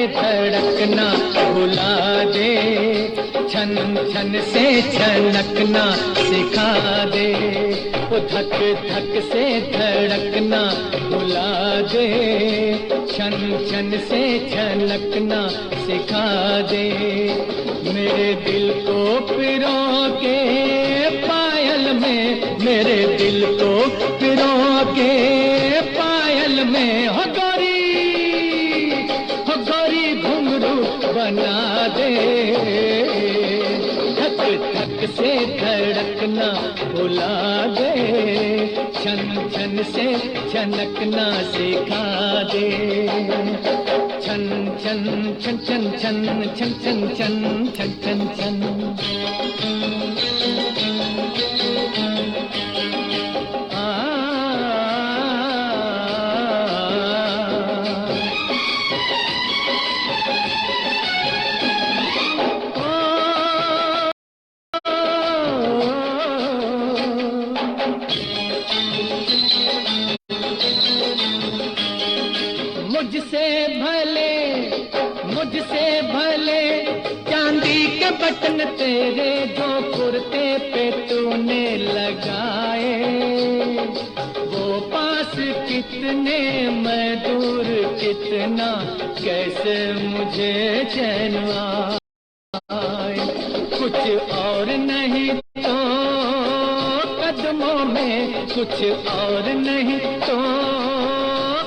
धड़कना भुला दे, छन छन से छनकना सिखा दे, वो धक धक से धड़कना भुला दे, छन छन से छनकना सिखा दे। मेरे दिल को पिरो के पायल में, मेरे दिल को पिरो के पायल में, हो गोरी घुंघरू बना दे, धक धक से धड़कना भुला दे, छन छन से छनकना सिखा दे, छन छन छन छन छन छन छन छन छन छन छन। मुझसे भले चांदी के बटन तेरे जो कुर्ते पे तूने लगाए, वो पास कितने मैं दूर कितना, कैसे मुझे चैन आए। कुछ और नहीं तो कदमों में, कुछ और नहीं तो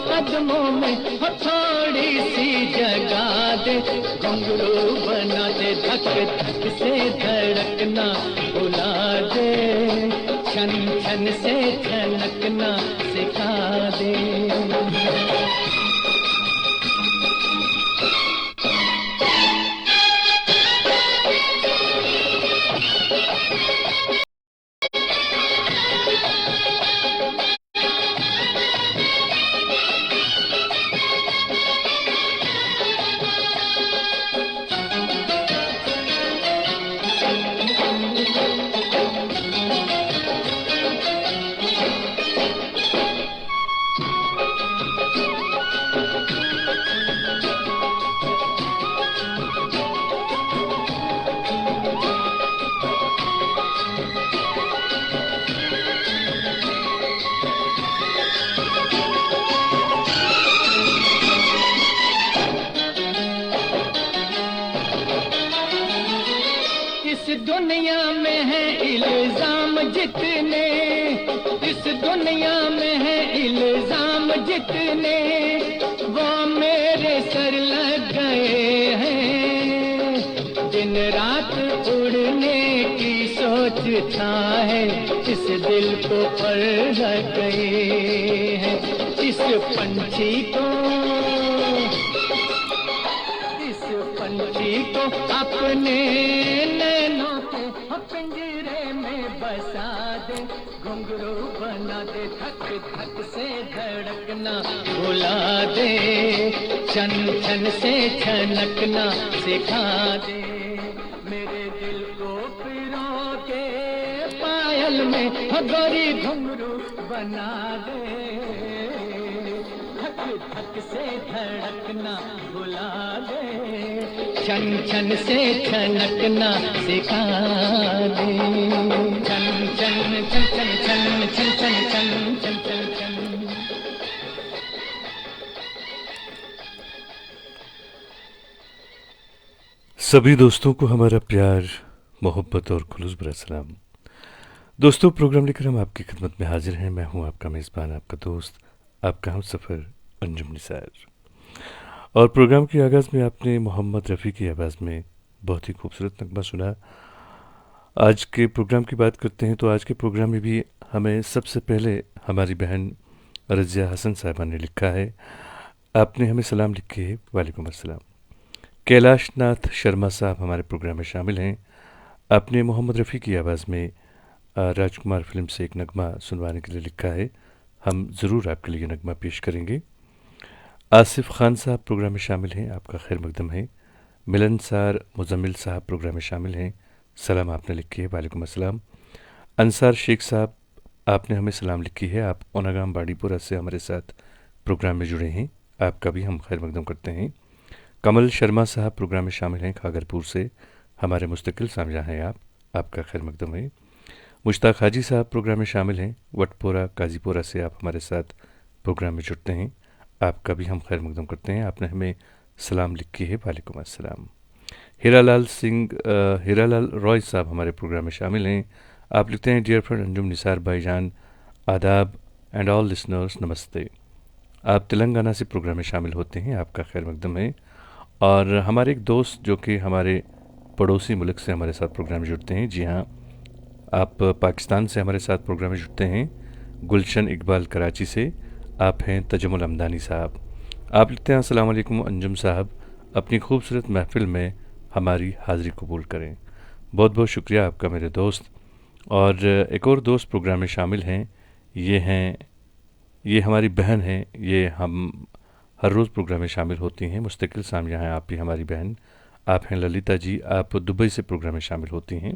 कदमों में, हो थोड़ी सी जगा दे, घुंघरू बना दे, धक धक से धड़कना भुला दे, छन छन से छनकना सिखा दे। दुनिया में है इल्जाम जितने, इस दुनिया में है इल्जाम जितने, वो मेरे सर लग गए हैं। दिन रात उड़ने की सोचता है, इस दिल को पर लग गए हैं। इस पंछी को, इस पंछी को अपने नैनों के पिंजरे में बसा दे, घुंघरू बना दे, धक धक से धड़कना भुला दे, छन छन से छनकना सिखा दे। मेरे दिल को पिरो के पायल में, हो गोरी घुंघरू बना दे, धक धक से धड़कना भुला दे, छन छन से छनकना सिखा दे, छन छन छन छन छन छन छन छन छन छन छन। सभी दोस्तों को हमारा प्यार, मोहब्बत और खुलूस भरा सलाम। दोस्तों, प्रोग्राम लेकर हम आपकी खिदमत में हाजिर हैं। मैं हूं आपका मेज़बान, आपका दोस्त, आपका हमसफ़र अंजुम निसार। और प्रोग्राम के आगाज़ में आपने मोहम्मद रफ़ी की आवाज़ में बहुत ही खूबसूरत नगमा सुना। आज के प्रोग्राम की बात करते हैं तो आज के प्रोग्राम में भी हमें सबसे पहले हमारी बहन रज़िया हसन साहिबा ने लिखा है। आपने हमें सलाम लिखे है, वालेकुम अस्सलाम। कैलाश नाथ शर्मा साहब हमारे प्रोग्राम में शामिल हैं। आपने मोहम्मद रफ़ी की आवाज़ में राजकुमार फिल्म से एक नगमा सुनवाने के लिए लिखा है। हम ज़रूर आपके लिए नगमा पेश करेंगे। आसिफ खान साहब प्रोग्राम में शामिल हैं, आपका खैर मकदम है। मिलनसार मुजम्मिल साहब प्रोग्राम में शामिल हैं, सलाम आपने लिखी है, वालेकुम अस्सलाम। अंसार शेख साहब, आपने हमें सलाम लिखी है। आप ओनागाम बाड़ीपुरा से हमारे साथ प्रोग्राम में जुड़े हैं, आपका भी हम खैर मकदम करते हैं। कमल शर्मा साहब प्रोग्राम में शामिल हैं खागरपुर से। हमारे मुस्तकिल सामजा हैं आप, आपका खैर मकदम है। मुश्ताक हाजी साहब प्रोग्राम में शामिल हैं वटपोरा काजीपुरा से। आप हमारे साथ प्रोग्राम में जुड़ते हैं, आपका भी हम खैर मकदम करते हैं। आपने हमें सलाम लिखी है, वालेकुम अस्सलाम। हीरालाल रॉय साहब हमारे प्रोग्राम में शामिल हैं। आप लिखते हैं, डियर फ्रेंड अंजुम निसार भाईजान, आदाब एंड ऑल लिसनर्स, नमस्ते। आप तेलंगाना से प्रोग्राम में शामिल होते हैं, आपका खैर मकदम है। और हमारे एक दोस्त जो कि हमारे पड़ोसी मुल्क से हमारे साथ प्रोग्राम में जुड़ते हैं, जी हाँ, आप पाकिस्तान से हमारे साथ प्रोग्राम में जुड़ते हैं, गुलशन इकबाल कराची से। आप हैं तजमुल अमदानी साहब। आप लिखते हैं, अस्सलाम वालेकुम अंजुम साहब, अपनी खूबसूरत महफ़िल में हमारी हाज़िरी कबूल करें। बहुत बहुत शुक्रिया आपका मेरे दोस्त। और एक और दोस्त प्रोग्राम में शामिल हैं, ये हमारी बहन हैं, ये हम हर रोज़ प्रोग्राम में शामिल होती हैं, मुस्तकिल सामया हैं। आप भी हमारी बहन, आप हैं ललिता जी, आप दुबई से प्रोग्राम में शामिल होती हैं,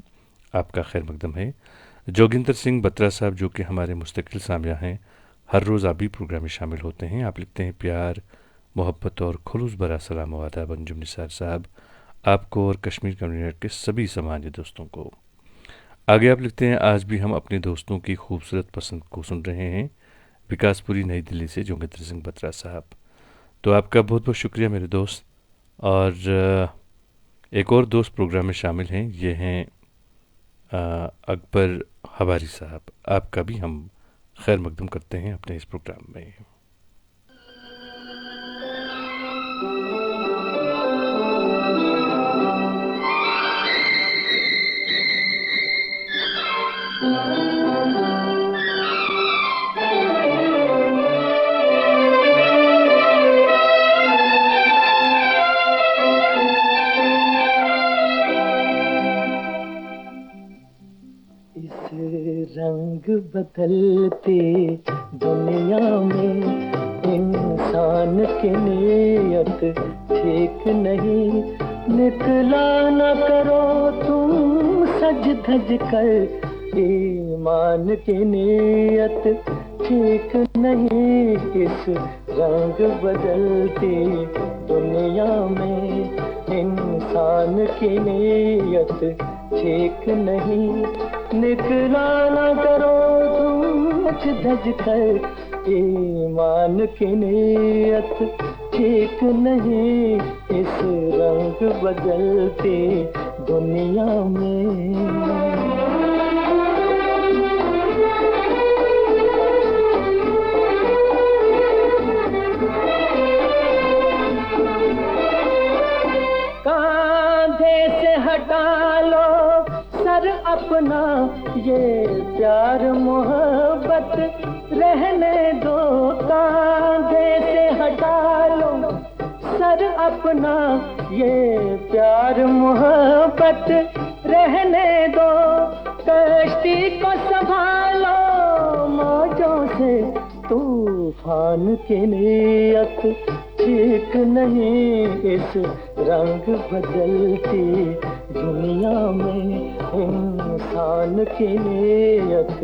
आपका खैर मकदम है। जोगिंदर सिंह बत्रा साहब जो कि हमारे मुस्तकिल सामया हैं, हर रोज़ आप भी प्रोग्राम में शामिल होते हैं। आप लिखते हैं, प्यार मोहब्बत और खुलूस भरा सलाम व आदाब अंजुम निसार साहब, आपको और कश्मीर कम्युनिटी के सभी सामान्य दोस्तों को। आगे आप लिखते हैं, आज भी हम अपने दोस्तों की खूबसूरत पसंद को सुन रहे हैं, विकासपुरी नई दिल्ली से जोगिंदर सिंह बत्रा साहब। तो आपका बहुत बहुत शुक्रिया मेरे दोस्त। और एक और दोस्त प्रोग्राम में शामिल हैं, ये हैं अकबर हवारी साहब। आपका भी हम खैर मकदम करते हैं अपने इस प्रोग्राम में। रंग बदलते दुनिया में इंसान की नीयत ठीक नहीं, निकला न करो तुम सज धज कर, ईमान की नीयत ठीक नहीं। इस रंग बदलते दुनिया में इंसान की नीयत ठीक नहीं, निकला न करो तुम सज धज कर, ईमान की नीयत ठीक नहीं। इस रंग बदलते दुनिया में कांधे से हटा लो सर अपना, ये प्यार मोहब्बत रहने दो। कांधे से हटा लो सर अपना, ये प्यार मोहब्बत रहने दो। कश्ती को संभालो मौजों से, तूफान की नीयत ठीक नहीं। इस रंग बदलती दुनिया में इंसान की नीयत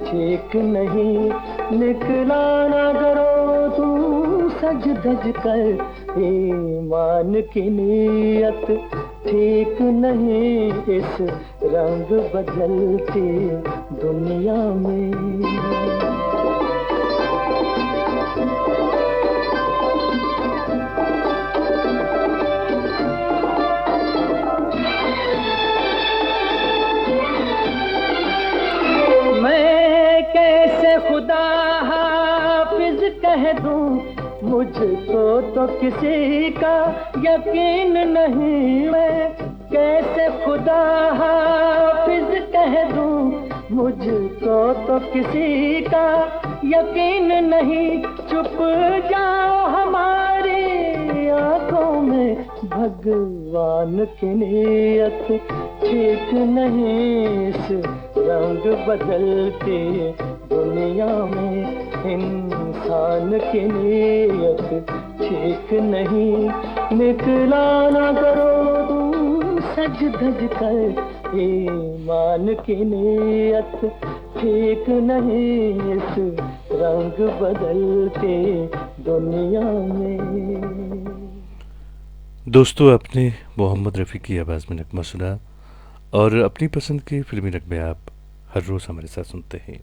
ठीक नहीं, निकला न करो तुम सज धज कर, ईमान की नीयत ठीक नहीं। इस रंग बदलती दुनिया में खुदा हाफिज कह दूं, मुझको तो किसी का यकीन नहीं। मैं कैसे खुदा हाफिज कह दूं, मुझको तो किसी का यकीन नहीं। चुप जाओ हमारी आंखों में, भगवान की नीयत ठीक नहीं। इस रंग बदलते दुनिया में इंसान की नीयत ठीक नहीं, निकला न करो तुम सज धज कर, ईमान की नीयत ठीक नहीं। इस रंग बदलते दुनिया में। दोस्तों, आपने मोहम्मद रफ़ी की आवाज़ में नगमा सुना और अपनी पसंद के फिल्मी नगमे आप हर रोज़ हमारे साथ सुनते हैं।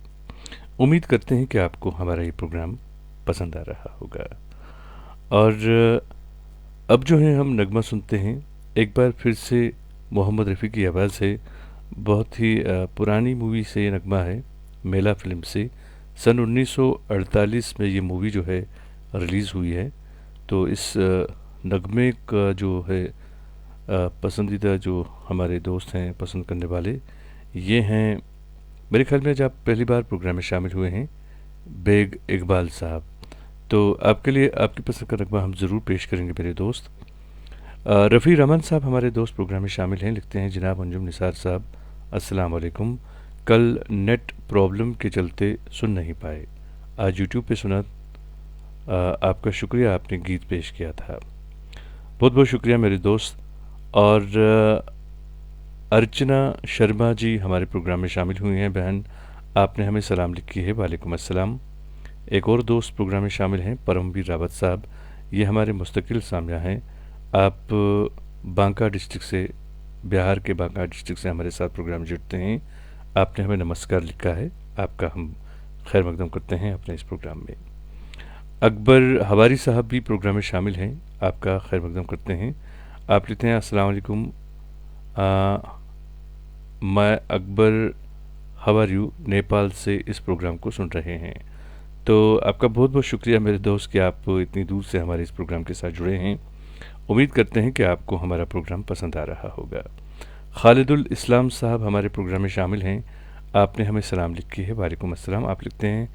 उम्मीद करते हैं कि आपको हमारा ये प्रोग्राम पसंद आ रहा होगा। और अब जो है हम नगमा सुनते हैं, एक बार फिर से मोहम्मद रफ़ी की आवाज़ है। बहुत ही पुरानी मूवी से ये नगमा है, मेला फ़िल्म से। सन 1948 में ये मूवी जो है रिलीज़ हुई है। तो इस नगमे का जो है पसंदीदा जो हमारे दोस्त हैं पसंद करने वाले, ये हैं मेरे ख्याल में जब पहली बार प्रोग्राम में शामिल हुए हैं, बेग इकबाल साहब। तो आपके लिए आपकी पसंद का नगमा हम ज़रूर पेश करेंगे मेरे दोस्त। रफ़ी रमन साहब हमारे दोस्त प्रोग्राम में शामिल हैं। लिखते हैं, जनाब अंजुम निसार साहब अस्सलाम वालेकुम। कल नेट प्रॉब्लम के चलते सुन नहीं पाए, आज यूट्यूब पे सुना। आपका शुक्रिया, आपने गीत पेश किया था। बहुत बहुत शुक्रिया मेरे दोस्त। और अर्चना शर्मा जी हमारे प्रोग्राम में शामिल हुई हैं। बहन, आपने हमें सलाम लिखी है, वालेकुम अस्सलाम। एक और दोस्त प्रोग्राम में शामिल हैं, परमवीर रावत साहब। ये हमारे मुस्तकिल सामिया हैं। आप बांका डिस्ट्रिक्ट से, बिहार के बांका डिस्ट्रिक्ट से हमारे साथ प्रोग्राम में जुड़ते हैं। आपने हमें नमस्कार लिखा है, आपका हम खैर मकदम करते हैं अपने इस प्रोग्राम में। अकबर हवारी साहब भी प्रोग्राम में शामिल हैं, आपका खैर मकदम करते हैं। आप लिखते हैं, अस्सलाम वालेकुम, मैं अकबर हवारी नेपाल से इस प्रोग्राम को सुन रहे हैं। तो आपका बहुत बहुत शुक्रिया मेरे दोस्त कि आप इतनी दूर से हमारे इस प्रोग्राम के साथ जुड़े हैं। उम्मीद करते हैं कि आपको हमारा प्रोग्राम पसंद आ रहा होगा। खालिदुल इस्लाम साहब हमारे प्रोग्राम में शामिल हैं। आपने हमें सलाम लिखी है, वालेकुम अस्सलाम। आप लिखते हैं,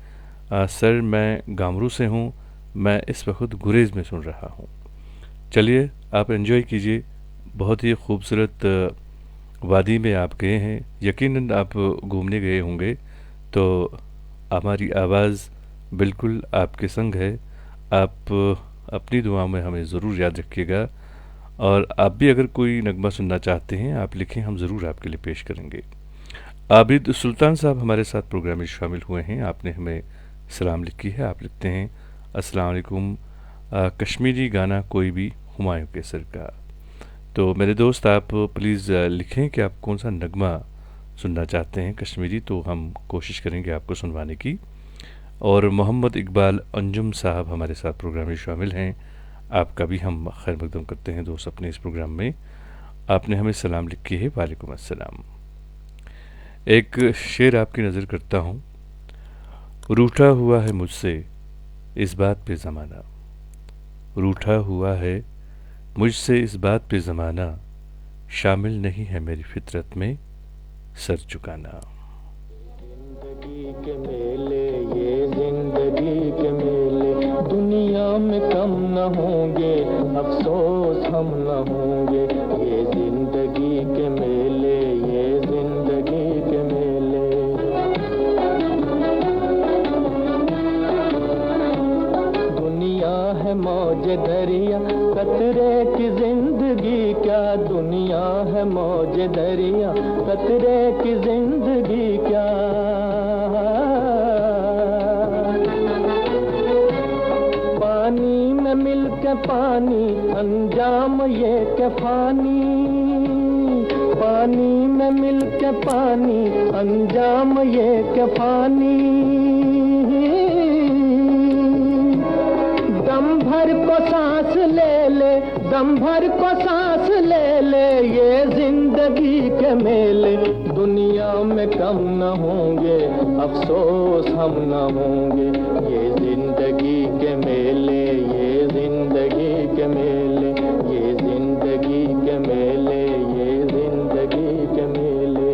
सर मैं गामरू से हूँ, मैं इस वक्त गुरेज़ में सुन रहा हूँ। चलिए आप एंजॉय कीजिए। बहुत ही खूबसूरत वादी में आप गए हैं, यकीनन आप घूमने गए होंगे। तो हमारी आवाज़ बिल्कुल आपके संग है। आप अपनी दुआ में हमें ज़रूर याद रखिएगा। और आप भी अगर कोई नगमा सुनना चाहते हैं, आप लिखें, हम ज़रूर आपके लिए पेश करेंगे। आबिद सुल्तान साहब हमारे साथ प्रोग्राम में शामिल हुए हैं। आपने हमें सलाम लिखी है। आप लिखते हैं, अस्सलाम वालेकुम, कश्मीरी गाना कोई भी हुमायूं के सर का। तो मेरे दोस्त, आप प्लीज़ लिखें कि आप कौन सा नगमा सुनना चाहते हैं कश्मीरी, तो हम कोशिश करेंगे आपको सुनवाने की। और मोहम्मद इकबाल अंजुम साहब हमारे साथ प्रोग्राम में शामिल हैं। आपका भी हम खैर मकदम करते हैं दोस्त अपने इस प्रोग्राम में। आपने हमें सलाम लिखी है, वालेकुम अस्सलाम। एक शेर आपकी नज़र करता हूँ। रूठा हुआ है मुझसे इस बात पे ज़माना, रूठा हुआ है मुझसे इस बात पे ज़माना, शामिल नहीं है मेरी फितरत में सर झुकाना। जिंदगी के मेले, ये जिंदगी के मेले, दुनिया में कम न होंगे, अफसोस हम न होंगे। ये जिंदगी के मेले, ये जिंदगी के मेले। दुनिया है मौज दरिया, कतरे की जिंदगी क्या, दुनिया है मौज दरिया, कतरे की जिंदगी क्या। पानी में मिल के पानी, अंजाम ये के फानी, पानी में मिल के पानी, अंजाम ये के फानी। दम भर को सांस ले ले, दम भर को सांस ले ले, ये जिंदगी के मेले। दुनिया में कम न होंगे, अफसोस हम न होंगे। ये जिंदगी के मेले, ये जिंदगी के मेले, ये जिंदगी के मेले, ये जिंदगी के मेले।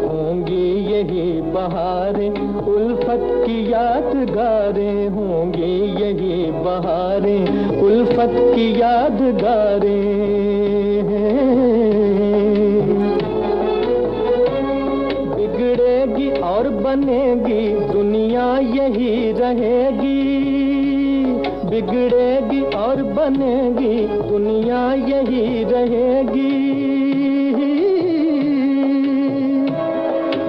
होंगी यही बहारें, उल्फत की यादगारें, होंगी यही बहारें, उल्फत की यादगारें। बिगड़ेगी और बनेगी, दुनिया यही रहेगी। बिगड़ेगी और बनेगी, दुनिया यही रहेगी।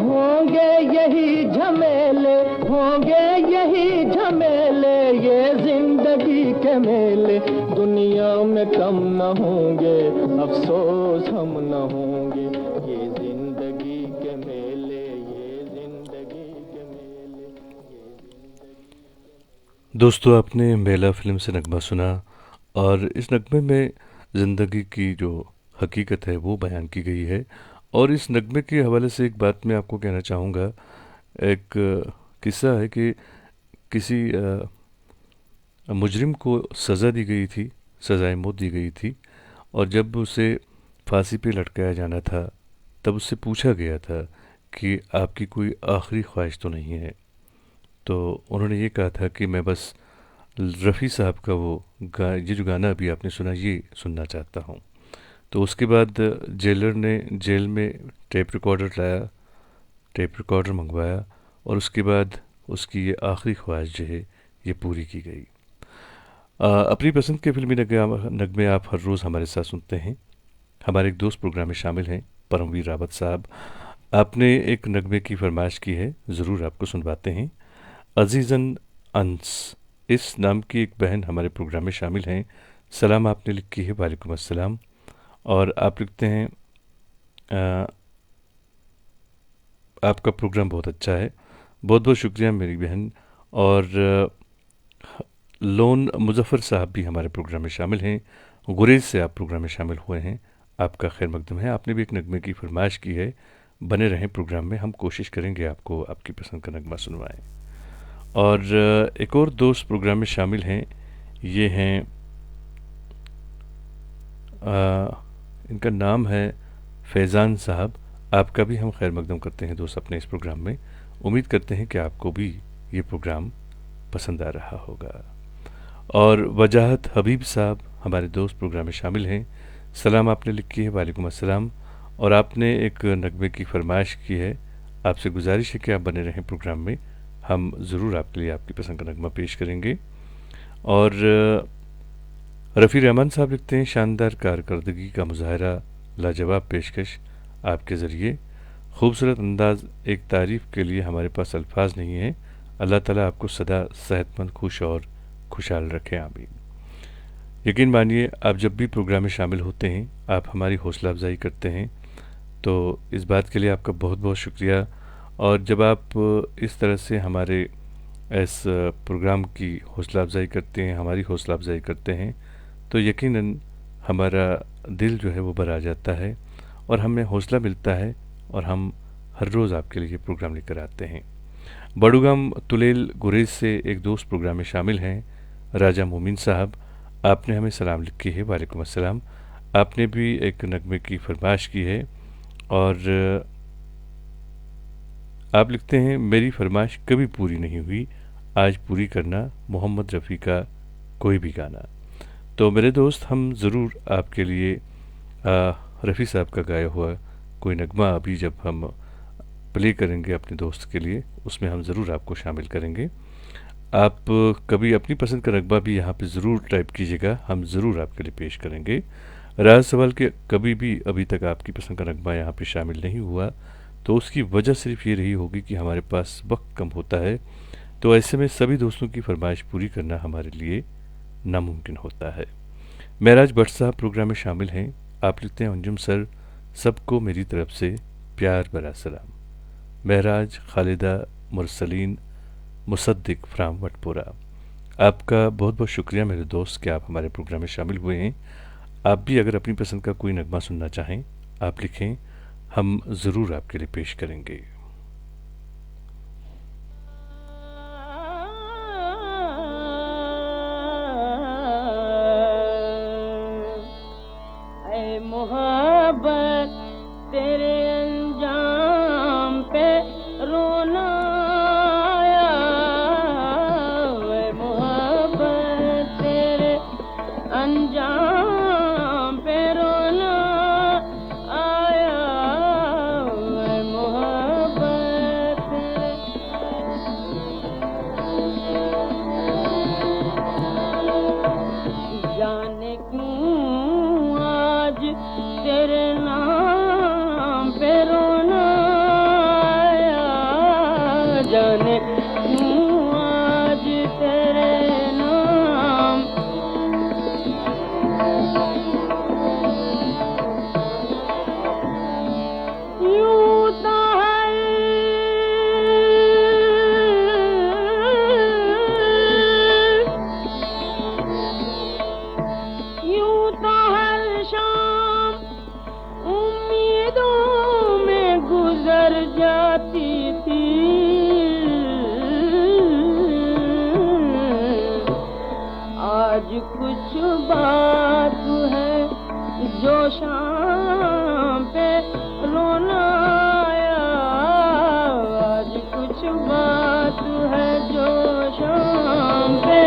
होंगे यही झमेले, होंगे यही झमेले, के मेले दुनिया में कम न होंगे, अफसोस हम न होंगे। ये जिंदगी के मेले, ये जिंदगी के मेले, ये जिंदगी। दोस्तों, आपने मेला फिल्म से नगमा सुना और इस नगमे में ज़िंदगी की जो हकीकत है वो बयान की गई है। और इस नगमे के हवाले से एक बात मैं आपको कहना चाहूँगा। एक किस्सा है कि किसी मुजरिम को सज़ा दी गई थी, सज़ाए मौत दी गई थी, और जब उसे फांसी पे लटकाया जाना था तब उससे पूछा गया था कि आपकी कोई आखिरी ख्वाहिश तो नहीं है। तो उन्होंने ये कहा था कि मैं बस रफ़ी साहब का वो ये जो गाना अभी आपने सुना ये सुनना चाहता हूँ। तो उसके बाद जेलर ने जेल में टेप रिकॉर्डर लाया, टेप रिकॉर्डर मंगवाया और उसके बाद उसकी ये आखिरी ख्वाहिश जो है ये पूरी की गई। अपनी पसंद के फिल्मी नगमे आप हर रोज़ हमारे साथ सुनते हैं। हमारे एक दोस्त प्रोग्राम में शामिल हैं परमवीर रावत साहब। आपने एक नगमे की फरमाइश की है, ज़रूर आपको सुनवाते हैं। अजीज़न अंस इस नाम की एक बहन हमारे प्रोग्राम में शामिल हैं। सलाम आपने लिखी है, वालेकुम अस्सलाम। और आप लिखते हैं आपका प्रोग्राम बहुत अच्छा है, बहुत बहुत शुक्रिया मेरी बहन। और लोन मुजफ़्फ़र साहब भी हमारे प्रोग्राम में शामिल हैं। गुरेज से आप प्रोग्राम में शामिल हुए हैं, आपका खैर मकदम है। आपने भी एक नगमे की फरमाइश की है। बने रहें प्रोग्राम में, हम कोशिश करेंगे आपको आपकी पसंद का नगमा सुनवाएं। और एक और दोस्त प्रोग्राम में शामिल हैं, ये हैं इनका नाम है फैज़ान साहब। आपका भी हम खैर मकदम करते हैं दोस्त अपने इस प्रोग्राम में। उम्मीद करते हैं कि आपको भी ये प्रोग्राम पसंद आ रहा होगा। और वजाहत हबीब साहब हमारे दोस्त प्रोग्राम में शामिल हैं। सलाम आपने लिखी है, वालेकुम अस्सलाम। और आपने एक नगमे की फरमाइश की है। आपसे गुजारिश है कि आप बने रहें प्रोग्राम में, हम ज़रूर आपके लिए आपकी पसंद का नगमा पेश करेंगे। और रफ़ी रहमान साहब लिखते हैं, शानदार कारकर्दगी का मुजाहरा, लाजवाब पेशकश आपके ज़रिए, खूबसूरत अंदाज, एक तारीफ़ के लिए हमारे पास अल्फाज नहीं है। अल्लाह ताला आपको सदा सेहतमंद, खुश और खुशहाल रखें, आमीन। यकीन मानिए, आप जब भी प्रोग्राम में शामिल होते हैं आप हमारी हौसला अफजाई करते हैं, तो इस बात के लिए आपका बहुत बहुत शुक्रिया। और जब आप इस तरह से हमारे इस प्रोग्राम की हौसला अफजाई करते हैं, हमारी हौसला अफजाई करते हैं, तो यकीनन हमारा दिल जो है वो भर आ जाता है और हमें हौसला मिलता है और हम हर रोज़ आपके लिए प्रोग्राम लेकर आते हैं। बड़ुगाम तुलेल गुरेज से एक दोस्त प्रोग्राम में शामिल हैं, राजा मोमिन साहब। आपने हमें सलाम लिखी है, वालेकुम अस्सलाम। आपने भी एक नगमे की फरमाइश की है और आप लिखते हैं, मेरी फरमाइश कभी पूरी नहीं हुई, आज पूरी करना मोहम्मद रफ़ी का कोई भी गाना। तो मेरे दोस्त, हम ज़रूर आपके लिए रफ़ी साहब का गाया हुआ कोई नगमा अभी जब हम प्ले करेंगे अपने दोस्त के लिए, उसमें हम ज़रूर आपको शामिल करेंगे। आप कभी अपनी पसंद का नगमा भी यहाँ पे ज़रूर टाइप कीजिएगा, हम ज़रूर आपके लिए पेश करेंगे। राज सवाल के कभी भी अभी तक आपकी पसंद का नगमा यहाँ पे शामिल नहीं हुआ तो उसकी वजह सिर्फ ये रही होगी कि हमारे पास वक्त कम होता है। तो ऐसे में सभी दोस्तों की फरमाइश पूरी करना हमारे लिए नामुमकिन होता है। महराज भट्ट साहब प्रोग्राम में शामिल हैं। आप लिखते हैं, अंजुम सर, सबको मेरी तरफ से प्यार भरा सलाम। महराज खालिदा मुरसलीन मुसद्दिक फ्राम वटपुरा। आपका बहुत बहुत शुक्रिया मेरे दोस्त कि आप हमारे प्रोग्राम में शामिल हुए हैं। आप भी अगर अपनी पसंद का कोई नगमा सुनना चाहें आप लिखें, हम ज़रूर आपके लिए पेश करेंगे। मोहब्बत तेरे अंजाम पे रोना आया, मोहब्बत तेरे अंजाम पे रोना आया, मोहब्बत जाने क्यों आज तेरे नाम पे रोना आया, जाने क्यों आज तेरे नाम जाती थी, आज कुछ बात है जो शाम पे रोना आया, आज कुछ बात है जो शाम पे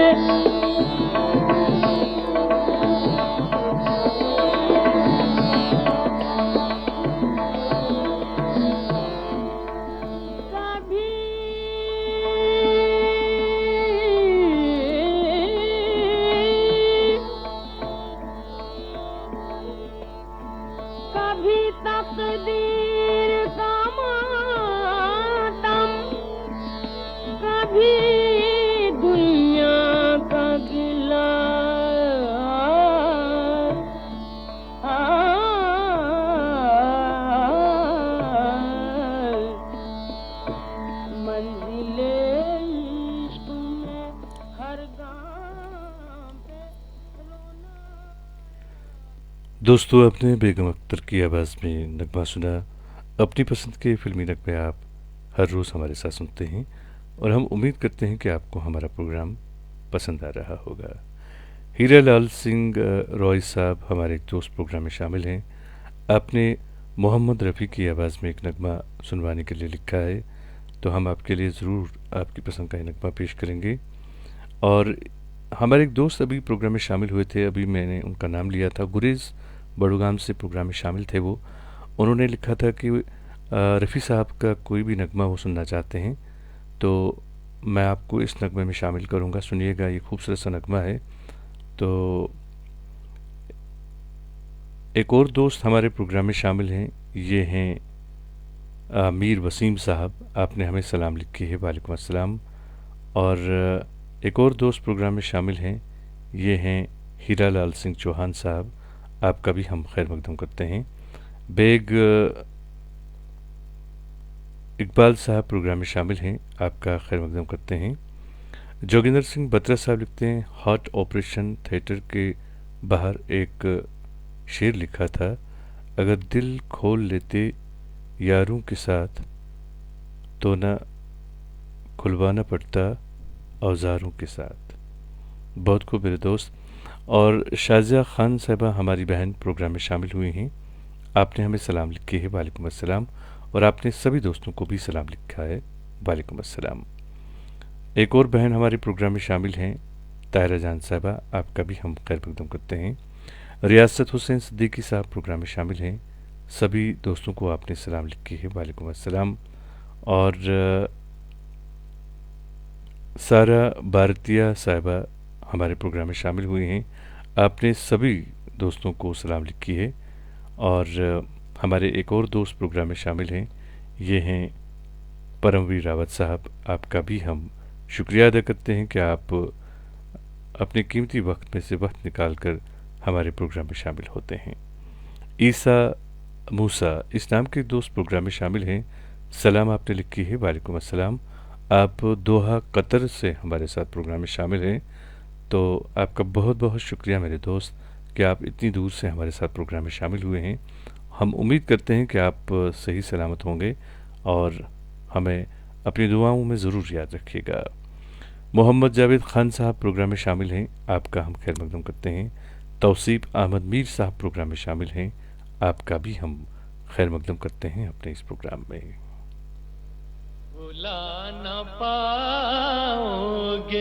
तकदीर का मातम, कभी दुनिया का गिला, मंजिले इश्क में हर गाम पे रोना। दोस्तों, आपने बेगम अख्तर की आवाज़ में नगमा सुना। अपनी पसंद के फिल्मी नगमे आप हर रोज़ हमारे साथ सुनते हैं और हम उम्मीद करते हैं कि आपको हमारा प्रोग्राम पसंद आ रहा होगा। हीरा लाल सिंह रॉय साहब हमारे एक दोस्त प्रोग्राम में शामिल हैं। आपने मोहम्मद रफ़ी की आवाज़ में एक नगमा सुनवाने के लिए लिखा है, तो हम आपके लिए ज़रूर आपकी पसंद का ये नगमा पेश करेंगे। और हमारे एक दोस्त अभी प्रोग्राम में शामिल हुए थे, अभी मैंने उनका नाम लिया था, गुरेज बड़ुगाम से प्रोग्राम में शामिल थे वो। उन्होंने लिखा था कि रफ़ी साहब का कोई भी नगमा वो सुनना चाहते हैं, तो मैं आपको इस नगमे में शामिल करूंगा। सुनिएगा, ये खूबसूरत सा नगमा है। तो एक और दोस्त हमारे प्रोग्राम में शामिल हैं, ये हैं मीर वसीम साहब। आपने हमें सलाम लिखी है, वालेकुम अस्सलाम। और एक और दोस्त प्रोग्राम में शामिल हैं, ये हैं हीरा लाल सिंह चौहान साहब। आपका भी हम खैर मकदम करते हैं। बेग इकबाल साहब प्रोग्राम में शामिल हैं, आपका खैर मकदम करते हैं। जोगिंदर सिंह बत्रा साहब लिखते हैं, हार्ट ऑपरेशन थिएटर के बाहर एक शेर लिखा था, अगर दिल खोल लेते यारों के साथ तो न खुलवाना पड़ता औजारों के साथ। बहुत खूब मेरे दोस्त। और शाजिया खान साहबा हमारी बहन प्रोग्राम में शामिल हुई हैं। आपने हमें सलाम लिखी है, वालेकुम अस्सलाम। और आपने सभी दोस्तों को भी सलाम लिखा है, वालेकुम अस्सलाम। एक और बहन हमारे प्रोग्राम में शामिल हैं, ताहिरा जान साहबा। आपका भी हम खैर मकदम करते हैं। रियासत हुसैन सिद्दीकी साहब प्रोग्राम में शामिल हैं। सभी दोस्तों को आपने सलाम लिखी है, वालेकुम अस्सलाम। और सारा भारतीय साहिबा हमारे प्रोग्राम में शामिल हुई हैं। आपने सभी दोस्तों को सलाम लिखी है। और हमारे एक और दोस्त प्रोग्राम में शामिल हैं, ये हैं परमवीर रावत साहब। आपका भी हम शुक्रिया अदा करते हैं कि आप अपने कीमती वक्त में से वक्त निकाल कर हमारे प्रोग्राम में शामिल होते हैं। ईसा मूसा इस नाम के दोस्त प्रोग्राम में शामिल हैं। सलाम आपने लिखी है, वालेकुम अस्सलाम। आप दोहा कतर से हमारे साथ प्रोग्राम में शामिल हैं, तो आपका बहुत बहुत शुक्रिया मेरे दोस्त कि आप इतनी दूर से हमारे साथ प्रोग्राम में शामिल हुए हैं। हम उम्मीद करते हैं कि आप सही सलामत होंगे और हमें अपनी दुआओं में ज़रूर याद रखिएगा। मोहम्मद जावेद खान साहब प्रोग्राम में शामिल हैं, आपका हम खैर मकदम करते हैं। तौसीफ अहमद मीर साहब प्रोग्राम में शामिल हैं, आपका भी हम खैर मकदम करते हैं अपने इस प्रोग्राम में। भुला न पाओगे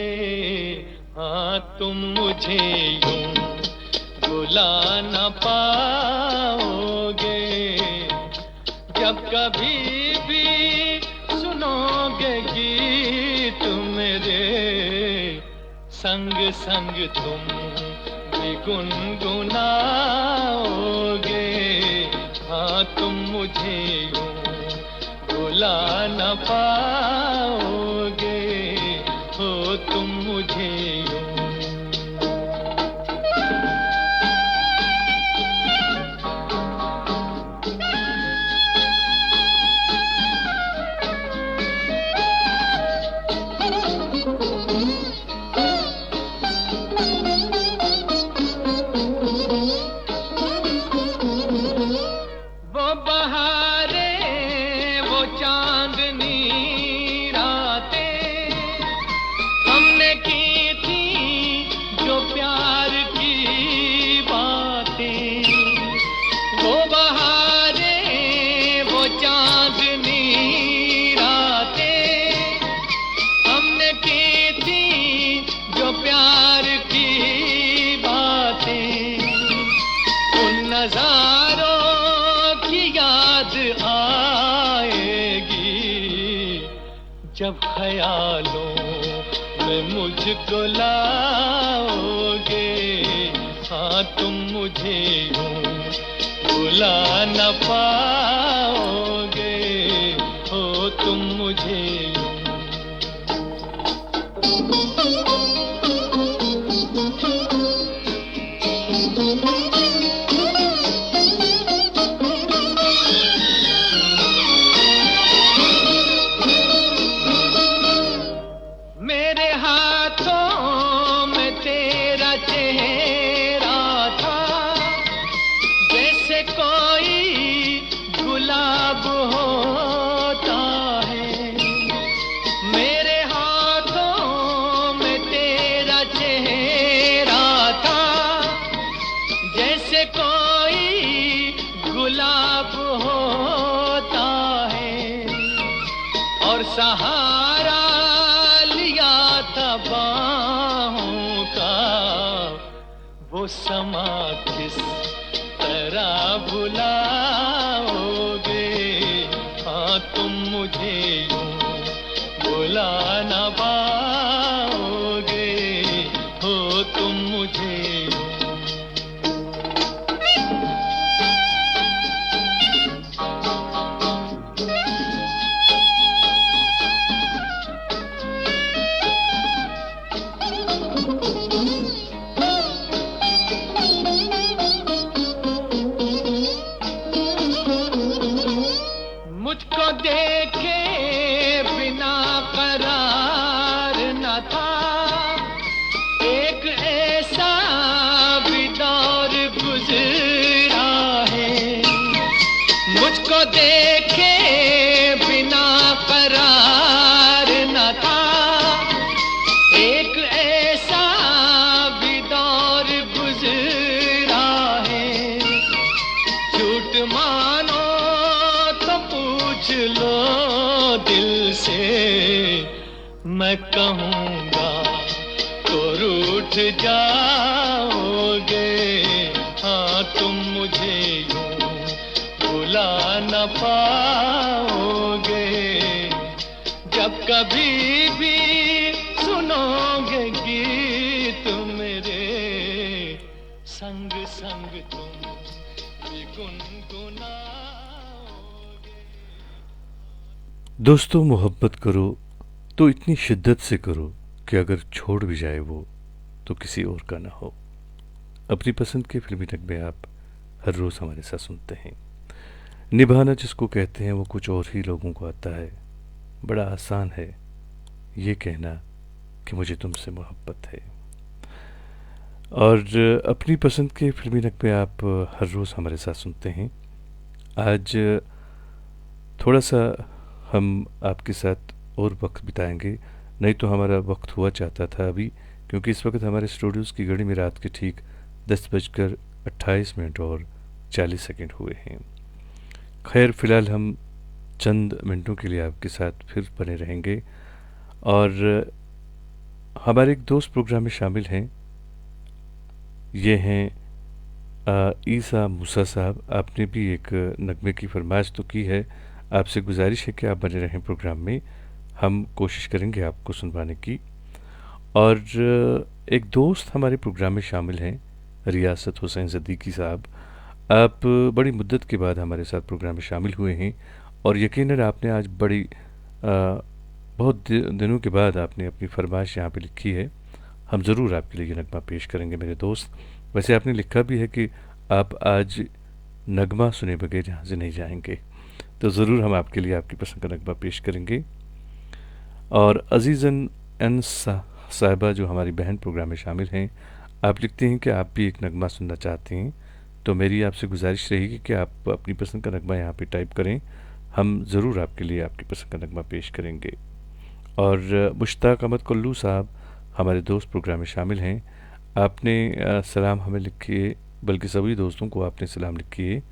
हाँ तुम मुझे यूं, भुला न पाओगे जब कभी भी सुनोगे गीत मेरे संग संग तुम भी गुनगुनाओगे। हाँ तुम मुझे यूं भुला न पाओगे, हो तुम मुझे यूं। वो बहारे वो चांद जब ख्यालों में मुझको लाओगे, हाँ तुम मुझे यूं भुला न पाओगे, हो तुम मुझे यूं। मेरे हाथों में तेरा चेहरा था, जैसे कोई गुलाब होता है। मेरे हाथों में तेरा चेहरा था, जैसे कोई गुलाब होता है। और सहारा लिया था बाहों का, वो समा किस तरह भुलाओगे, हाँ तुम मुझे यूं भुला न पाओगे, हो तुम मुझे यूं। मुझको देखे बिना करार न था, एक ऐसा भी दौर गुजरा है। मुझको देखे बिना करार न था, एक ऐसा भी दौर गुजरा है। झूठ मानो तो पूछ लो दिल से, मैं कहूँगा तो रूठ जाओगे, हाँ तुम मुझे यूं भुला न पाओगे। जब कभी भी सुनोगे गीत मेरे, संग संग तुम भी गुनगुनाओगे। दोस्तों, मोहब्बत करो तो इतनी शिद्दत से करो कि अगर छोड़ भी जाए वो तो किसी और का ना हो। अपनी पसंद के फिल्मी नगमे आप हर रोज़ हमारे साथ सुनते हैं। निभाना जिसको कहते हैं वो कुछ और ही लोगों को आता है। बड़ा आसान है ये कहना कि मुझे तुमसे मोहब्बत है। और अपनी पसंद के फिल्मी नगमे आप हर रोज़ हमारे साथ सुनते हैं। आज थोड़ा सा हम आपके साथ और वक्त बिताएंगे, नहीं तो हमारा वक्त हुआ चाहता था अभी, क्योंकि इस वक्त हमारे स्टूडियोज़ की घड़ी में रात के ठीक 10:28 और 40 सेकंड हुए हैं। खैर, फ़िलहाल हम चंद मिनटों के लिए आपके साथ फिर बने रहेंगे। और हमारे एक दोस्त प्रोग्राम में शामिल हैं, ये हैं ईसा मूसा साहब। आपने भी एक नगमे की फरमाइश तो की है, आपसे गुजारिश है कि आप बने रहें प्रोग्राम में, हम कोशिश करेंगे आपको सुनवाने की। और एक दोस्त हमारे प्रोग्राम में शामिल हैं, रियासत हुसैन सिद्दीकी साहब। आप बड़ी मुद्दत के बाद हमारे साथ प्रोग्राम में शामिल हुए हैं और यकीनन आपने आज बहुत दिनों के बाद आपने अपनी फरमाइश यहाँ पे लिखी है। हम ज़रूर आपके लिए ये नगमा पेश करेंगे मेरे दोस्त। वैसे आपने लिखा भी है कि आप आज नगमा सुने बगैर यहाँ से नहीं जाएंगे, तो ज़रूर हम आपके लिए आपकी पसंद का नगमा पेश करेंगे। और अजीज़न एन साहिबा जो हमारी बहन प्रोग्राम में शामिल हैं, आप लिखते हैं कि आप भी एक नगमा सुनना चाहते हैं, तो मेरी आपसे गुजारिश रहेगी कि आप अपनी पसंद का नगमा यहाँ पे टाइप करें, हम ज़रूर आपके लिए आपकी पसंद का नगमा पेश करेंगे। और मुश्ताक अहमद कुल्लू साहब हमारे दोस्त प्रोग्राम में शामिल हैं। आपने सलाम हमें लिखिए, बल्कि सभी दोस्तों को आपने सलाम लिखिए।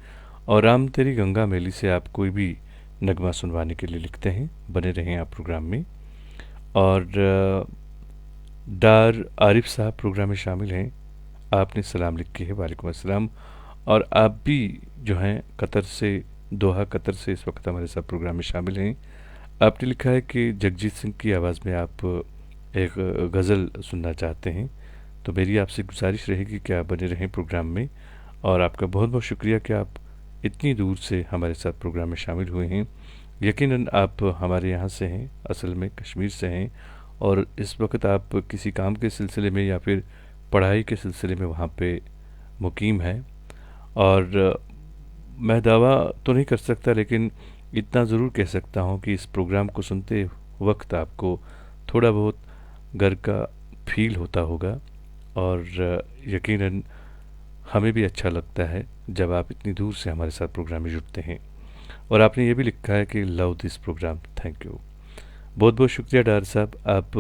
और राम तेरी गंगा मैली से आप कोई भी नगमा सुनवाने के लिए लिखते हैं, बने रहें आप प्रोग्राम में। और डार आरिफ साहब प्रोग्राम में शामिल हैं, आपने सलाम लिखी है, वालेकुम अस्सलाम। और आप भी जो हैं कतर से, दोहा कतर से इस वक्त हमारे साथ प्रोग्राम में शामिल हैं। आपने लिखा है कि जगजीत सिंह की आवाज़ में आप एक गज़ल सुनना चाहते हैं, तो मेरी आपसे गुजारिश रहेगी कि आप बने रहें प्रोग्राम में। और आपका बहुत बहुत शुक्रिया कि आप इतनी दूर से हमारे साथ प्रोग्राम में शामिल हुए हैं। यकीनन आप हमारे यहाँ से हैं, असल में कश्मीर से हैं, और इस वक्त आप किसी काम के सिलसिले में या फिर पढ़ाई के सिलसिले में वहाँ पे मुकीम हैं। और मैं दावा तो नहीं कर सकता, लेकिन इतना ज़रूर कह सकता हूँ कि इस प्रोग्राम को सुनते वक्त आपको थोड़ा बहुत घर का फील होता होगा। और यकीनन हमें भी अच्छा लगता है जब आप इतनी दूर से हमारे साथ प्रोग्राम में जुड़ते हैं। और आपने ये भी लिखा है कि love this program, thank you, बहुत बहुत शुक्रिया डार साहब। आप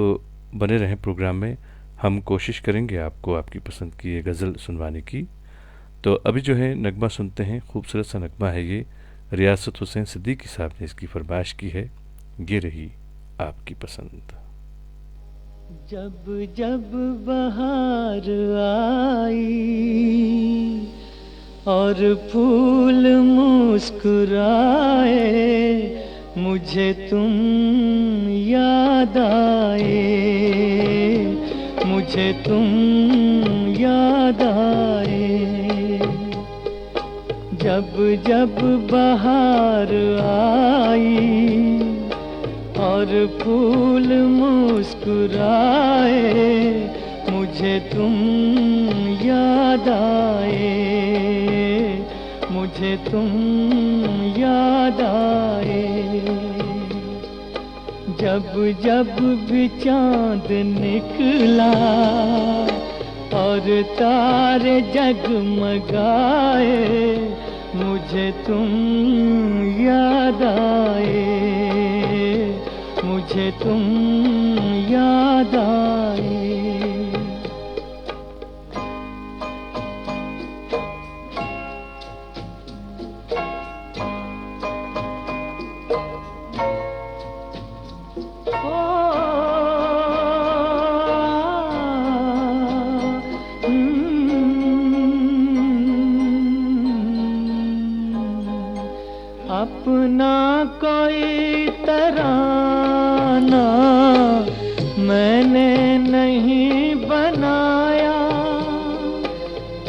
बने रहें प्रोग्राम में, हम कोशिश करेंगे आपको आपकी पसंद की ये गज़ल सुनवाने की। तो अभी जो है नगमा सुनते हैं, खूबसूरत सा नगमा है ये, रियासत हुसैन सिद्दीकी साहब ने इसकी फरमाइश की है, ये रही आपकी पसंद। जब जब बहार आई और फूल मुस्कुराए, मुझे तुम याद आए, मुझे तुम याद आए। जब जब बहार आई और फूल मुस्कुराए, मुझे तुम याद आए, मुझे तुम याद आए। जब जब भी चाँद निकला और तारे जगमगाए, मुझे तुम याद आए, मुझे तुम याद आए। अपना कोई तराना मैंने नहीं बनाया,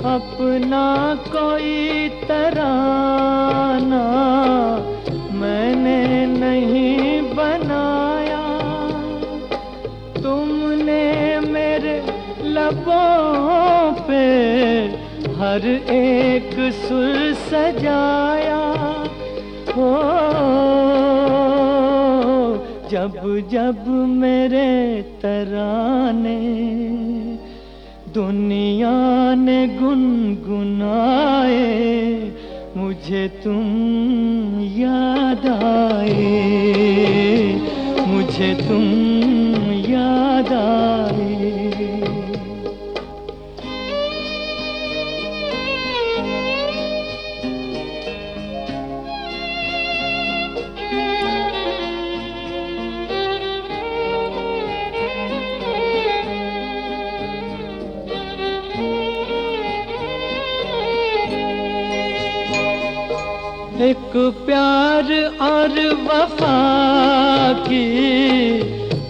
अपना कोई तराना मैंने नहीं बनाया। तुमने मेरे लबों पे हर एक सुर सजाया। हो जब जब मेरे तराने दुनिया ने गुनगुनाए, मुझे तुम याद आए, मुझे तुम याद आए। एक प्यार और वफा की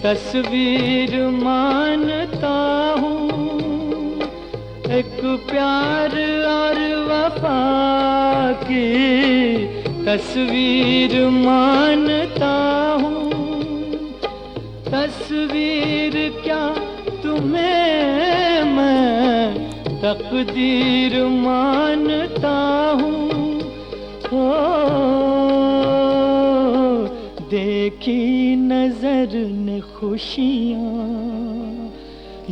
तस्वीर मानता हूँ, एक प्यार और वफा की तस्वीर मानता हूँ। तस्वीर क्या तुम्हें मैं तकदीर मानता हूँ। हो देखी नजर ने खुशियाँ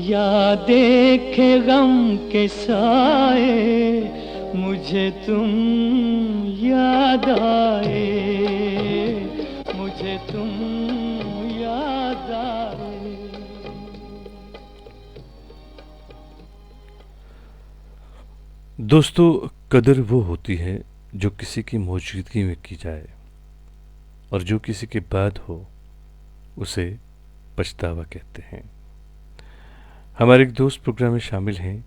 या देखे गम के साए, मुझे तुम याद आए, मुझे तुम याद आए। दोस्तों, कदर वो होती है जो किसी की मौजूदगी में की जाए, और जो किसी के बाद हो उसे पछतावा कहते हैं। हमारे एक दोस्त प्रोग्राम में शामिल हैं,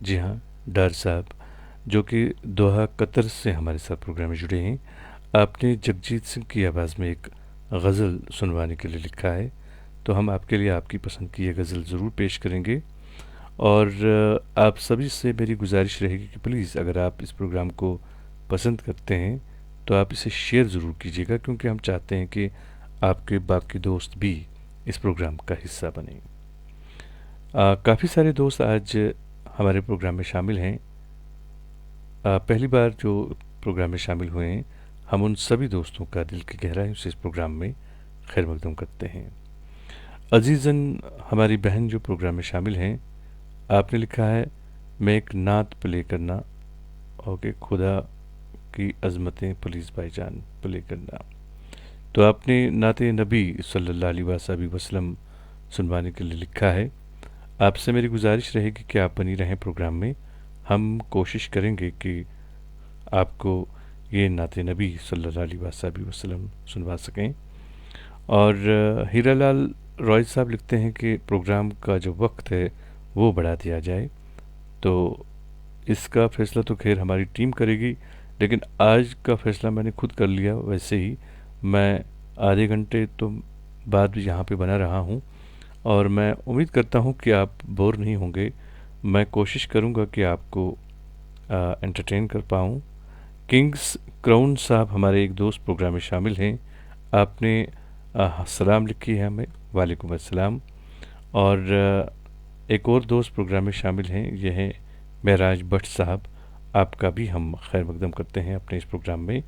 जी हाँ, डार साहब, जो कि दोहा कतर से हमारे साथ प्रोग्राम में जुड़े हैं। आपने जगजीत सिंह की आवाज़ में एक गज़ल सुनवाने के लिए लिखा है, तो हम आपके लिए आपकी पसंद की ये गज़ल ज़रूर पेश करेंगे। और आप सभी से मेरी गुजारिश रहेगी कि प्लीज़ अगर आप इस प्रोग्राम को पसंद करते हैं तो आप इसे शेयर ज़रूर कीजिएगा, क्योंकि हम चाहते हैं कि आपके बाकी दोस्त भी इस प्रोग्राम का हिस्सा बने। काफ़ी सारे दोस्त आज हमारे प्रोग्राम में शामिल हैं। पहली बार जो प्रोग्राम में शामिल हुए हैं, हम उन सभी दोस्तों का दिल की गहराइयों से इस प्रोग्राम में खैर मकदम करते हैं। अजीज़न हमारी बहन जो प्रोग्राम में शामिल हैं, आपने लिखा है मैं एक नात प्ले करना ओके खुदा की अज़मतें पुलिस भाईजान प्ले करना। तो आपने नाते नबी सल्लल्लाहु अलैहि वसल्लम सुनवाने के लिए लिखा है। आपसे मेरी गुजारिश रहेगी कि आप बनी रहें प्रोग्राम में। हम कोशिश करेंगे कि आपको ये नाते नबी सल्लल्लाहु अलैहि वसल्लम सुनवा सकें। और हीरालाल रॉय साहब लिखते हैं कि प्रोग्राम का जो वक्त है वो बढ़ा दिया जाए। तो इसका फ़ैसला तो खैर हमारी टीम करेगी, लेकिन आज का फ़ैसला मैंने खुद कर लिया। वैसे ही मैं आधे घंटे तो बाद भी यहाँ पे बना रहा हूँ और मैं उम्मीद करता हूँ कि आप बोर नहीं होंगे। मैं कोशिश करूँगा कि आपको एंटरटेन कर पाऊँ। किंग्स क्राउन साहब हमारे एक दोस्त प्रोग्राम में शामिल हैं। आपने सलाम लिखी है हमें, वालेकुम अस्सलाम। और एक और दोस्त प्रोग्राम में शामिल हैं, यह है महराज भट्ट साहब। आपका भी हम खैर मकदम करते हैं अपने इस प्रोग्राम में,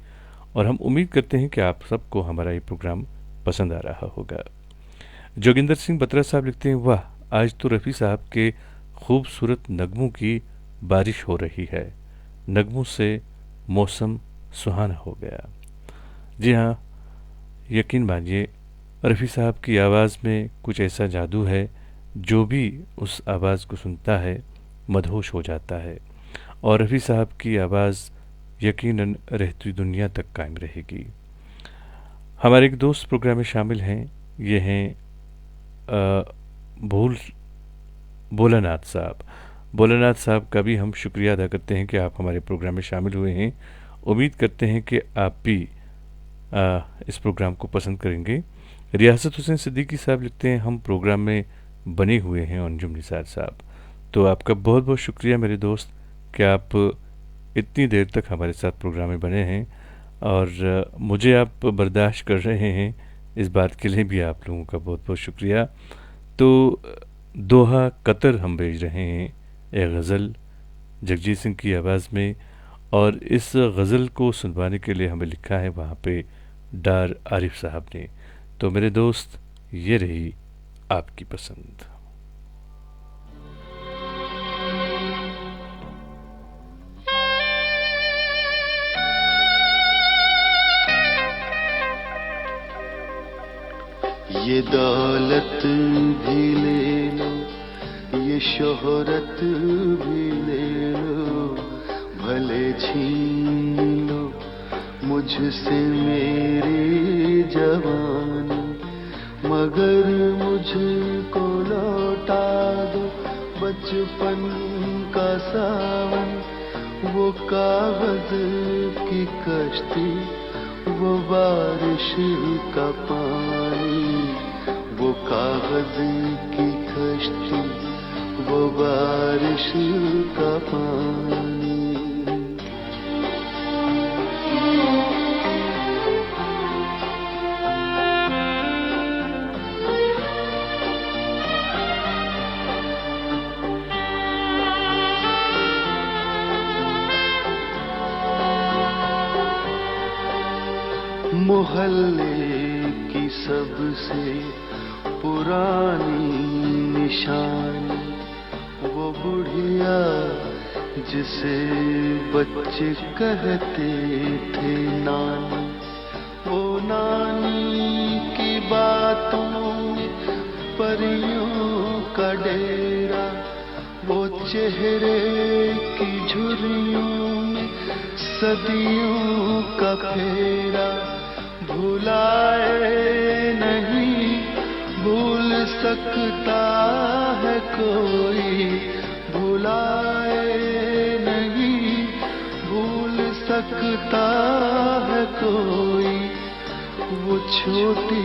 और हम उम्मीद करते हैं कि आप सबको हमारा ये प्रोग्राम पसंद आ रहा होगा। जोगिंदर सिंह बत्रा साहब लिखते हैं, वाह आज तो रफ़ी साहब के खूबसूरत नगमों की बारिश हो रही है, नगमों से मौसम सुहाना हो गया। जी हाँ, यकीन मानिए रफ़ी साहब की आवाज़ में कुछ ऐसा जादू है, जो भी उस आवाज़ को सुनता है मदहोश हो जाता है। और रफ़ी साहब की आवाज़ यकीनन रहती दुनिया तक कायम रहेगी। हमारे एक दोस्त प्रोग्राम में शामिल हैं, ये हैं भोलानाथ साहब। भोलानाथ साहब का भी हम शुक्रिया अदा करते हैं कि आप हमारे प्रोग्राम में शामिल हुए हैं। उम्मीद करते हैं कि आप भी इस प्रोग्राम को पसंद करेंगे। रियासत हुसैन सिद्दीकी साहब लिखते हैं, हम प्रोग्राम में बने हुए हैं अंजुम निसार साहब। तो आपका बहुत बहुत शुक्रिया मेरे दोस्त कि आप इतनी देर तक हमारे साथ प्रोग्राम में बने हैं और मुझे आप बर्दाश्त कर रहे हैं, इस बात के लिए भी आप लोगों का बहुत बहुत शुक्रिया। तो दोहा कतर हम भेज रहे हैं एक गज़ल जगजीत सिंह की आवाज़ में, और इस गज़ल को सुनवाने के लिए हमें लिखा है वहाँ पे डार आरिफ साहब ने। तो मेरे दोस्त, ये रही आपकी पसंद। ये दौलत भी ले लो, ये शोहरत भी ले लो, भले छीन लो मुझसे मेरी जवानी, मगर मुझको लौटा दो बचपन का सावन, वो कागज की कश्ती, वो बारिश का पानी, वो कागज की कश्ती, वो बारिश का पानी। मोहल्ले की सबसे पुरानी निशानी, वो बुढ़िया जिसे बच्चे कहते थे नानी, वो नानी की बातों में परियों का डेरा, वो चेहरे की झुर्रियों में सदियों का फेरा, भुलाए नहीं भूल सकता है कोई, भुलाए नहीं भूल सकता है कोई, वो छोटी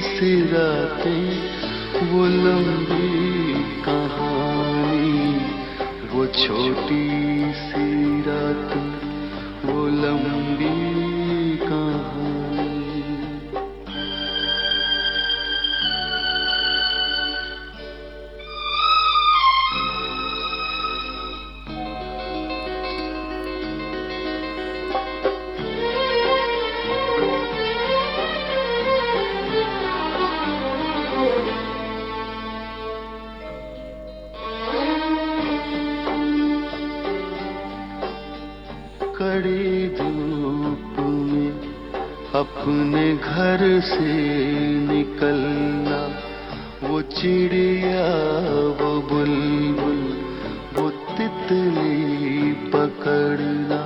सी रातें, वो लंबी कहानी, वो छोटी सी रातें, वो लंबी कहानी। कड़ी धूप में अपने घर से निकलना, वो चिड़िया, वो बुलबुल, वो तितली पकड़ना,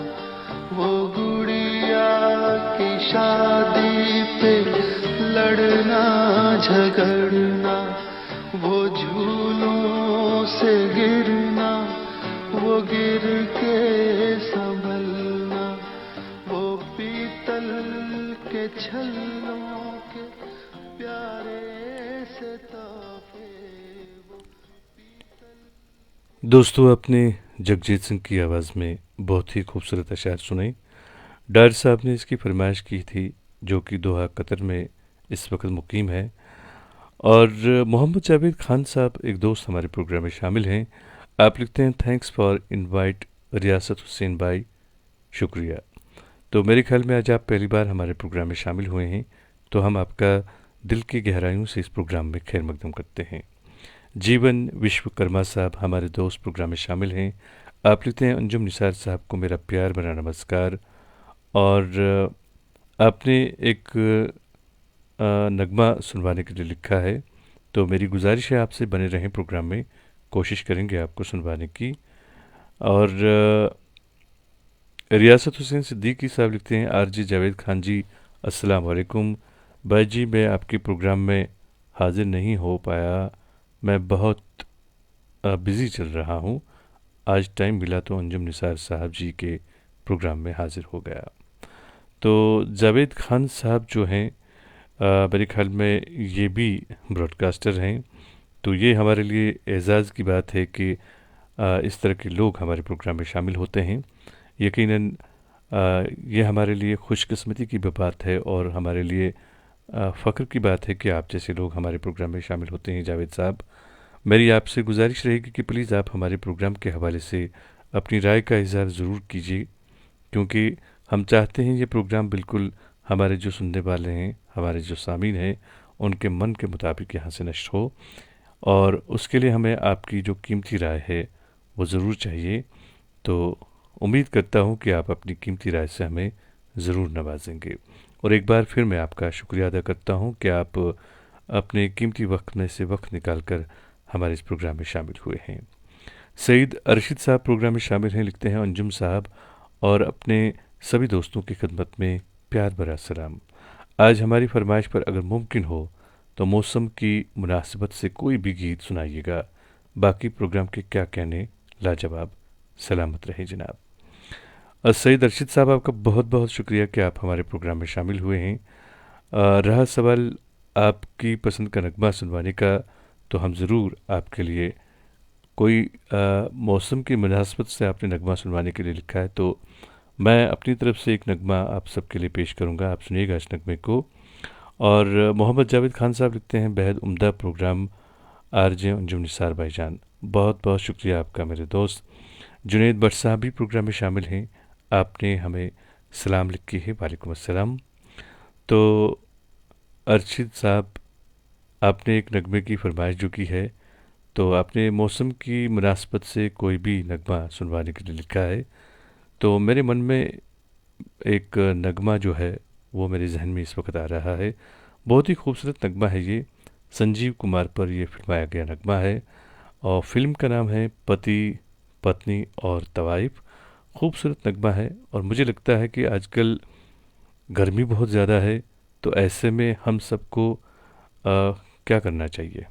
वो गुड़िया की शादी पे लड़ना झगड़ना, वो झूलों से गिरना, वो गिर के संभलना, वो पीतल के छल्लों के प्यारे से तोहफे, वो पीतल। दोस्तों, आपने जगजीत सिंह की आवाज़ में बहुत ही खूबसूरत अशार सुनाई। डायर साहब ने इसकी फरमाइश की थी, जो कि दोहा कतर में इस वक्त मुकीम है। और मोहम्मद जावेद खान साहब एक दोस्त हमारे प्रोग्राम में शामिल हैं। आप लिखते हैं, थैंक्स फॉर इनवाइट रियासत हुसैन भाई, शुक्रिया। तो मेरे ख्याल में आज आप पहली बार हमारे प्रोग्राम में शामिल हुए हैं, तो हम आपका दिल की गहराइयों से इस प्रोग्राम में खैर मकदम करते हैं। जीवन विश्वकर्मा साहब हमारे दोस्त प्रोग्राम में शामिल हैं। आप लिखते हैं, अंजुम निसार साहब को मेरा प्यार भरा नमस्कार। और आपने एक नगमा सुनवाने के लिए लिखा है, तो मेरी गुजारिश है आपसे बने रहें प्रोग्राम में, कोशिश करेंगे आपको सुनवाने की। और रियासत हुसैन सिद्दीकी साहब लिखते हैं, आरजी जावेद खान जी, अस्सलाम वालेकुम भाई जी, मैं आपके प्रोग्राम में हाजिर नहीं हो पाया, मैं बहुत बिज़ी चल रहा हूँ। आज टाइम मिला तो अंजुम निसार साहब जी के प्रोग्राम में हाजिर हो गया। तो जावेद खान साहब जो हैं, मेरे ख्याल में ये भी ब्रॉडकास्टर हैं, तो ये हमारे लिए एज़ाज़ की बात है कि इस तरह के लोग हमारे प्रोग्राम में शामिल होते हैं। यकीनन ये हमारे लिए खुशकिस्मती की बात है और हमारे लिए फ़ख्र की बात है कि आप जैसे लोग हमारे प्रोग्राम में शामिल होते हैं। जावेद साहब, मेरी आपसे गुजारिश रहेगी कि प्लीज़ आप हमारे प्रोग्राम के हवाले से अपनी राय का इज़हार ज़रूर कीजिए, क्योंकि हम चाहते हैं ये प्रोग्राम बिल्कुल हमारे जो सुनने वाले हैं, हमारे जो सामीन हैं, उनके मन के मुताबिक यहाँ से नष्ट हो। और उसके लिए हमें आपकी जो कीमती राय है वो ज़रूर चाहिए। तो उम्मीद करता हूँ कि आप अपनी कीमती राय से हमें ज़रूर नवाजेंगे। और एक बार फिर मैं आपका शुक्रिया अदा करता हूँ कि आप अपने कीमती वक्त में से वक्त निकाल कर हमारे इस प्रोग्राम में शामिल हुए हैं। सईद अरशद साहब प्रोग्राम में शामिल हैं, लिखते हैं, अंजुम साहब और अपने सभी दोस्तों की खिदमत में प्यार भरा सलाम। आज हमारी फरमाइश पर अगर मुमकिन हो तो मौसम की मुनासिबत से कोई भी गीत सुनाइएगा। बाकी प्रोग्राम के क्या कहने, लाजवाब, सलामत रहे जनाब। सईद अरशद साहब, आपका बहुत बहुत शुक्रिया कि आप हमारे प्रोग्राम में शामिल हुए हैं। रहा सवाल आपकी पसंद का नगमा सुनवाने का, तो हम ज़रूर आपके लिए कोई मौसम की मुनासिबत से आपने नगमा सुनवाने के लिए लिखा है, तो मैं अपनी तरफ से एक नगमा आप सबके लिए पेश करूंगा। आप सुनिएगा इस नगमे को। और मोहम्मद जावेद खान साहब लिखते हैं, बेहद उम्दा प्रोग्राम आरजे अंजुम निसार भाईजान, बहुत बहुत शुक्रिया आपका मेरे दोस्त। जुनैद भट्ट साहब भी प्रोग्राम में शामिल हैं, आपने हमें सलाम लिखी है, वालेकुम अस्सलाम। तो अरशद साहब, आपने एक नगमे की फरमाइश जो की है, तो आपने मौसम की मुनासबत से कोई भी नगमा सुनवाने के लिए लिखा है। तो मेरे मन में एक नगमा जो है वो मेरे जहन में इस वक्त आ रहा है। बहुत ही खूबसूरत नगमा है ये, संजीव कुमार पर यह फिल्माया गया नगमा है और फिल्म का नाम है पति पत्नी और तवाइफ। खूबसूरत नगमा है और मुझे लगता है कि आजकल गर्मी बहुत ज़्यादा है, तो ऐसे में हम सबको क्या करना चाहिए,